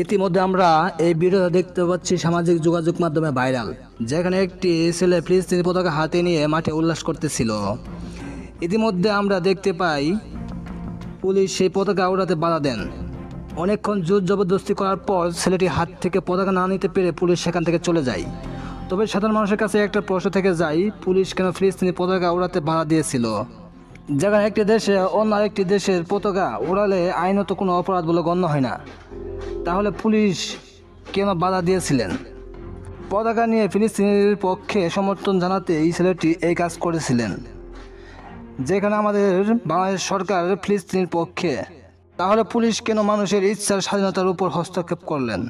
ইতিমধ্যে আমরা এই ভিডিওটা দেখতে পাচ্ছি সামাজিক যোগাযোগ মাধ্যমে ভাইরাল, যেখানে একটি ছেলে ফিলিস্তিনি পতাকা হাতে নিয়ে মাঠে উল্লাস করতেছিল। ইতিমধ্যে আমরা দেখতে পাই পুলিশ সেই পতাকা উড়াতে বাধা দেন। অনেকক্ষণ জোর জবরদস্তি করার পর ছেলেটি হাত থেকে পতাকা না নিতে পেরে পুলিশ সেখান থেকে চলে যায়। তবে সাধারণ মানুষের কাছে একটা প্রশ্ন থেকে যায়, পুলিশ কেন ফিলিস্তিনি পতাকা উড়াতে বাধা দিয়েছিল? যেখানে একটি দেশে অন্য আরেকটি দেশের পতাকা উড়ালে আইনত কোনো অপরাধ বলে গণ্য হয় না, তাহলে পুলিশ কেন বাধা দিয়েছিলেন? পতাকা নিয়ে ফিলিস্তিনের পক্ষে সমর্থন জানাতে এই ছেলেটি এই কাজ করেছিলেন, যেখানে আমাদের বাংলাদেশ সরকার ফিলিস্তিনের পক্ষে। তাহলে পুলিশ কেন মানুষের ইচ্ছার স্বাধীনতার উপর হস্তক্ষেপ করলেন?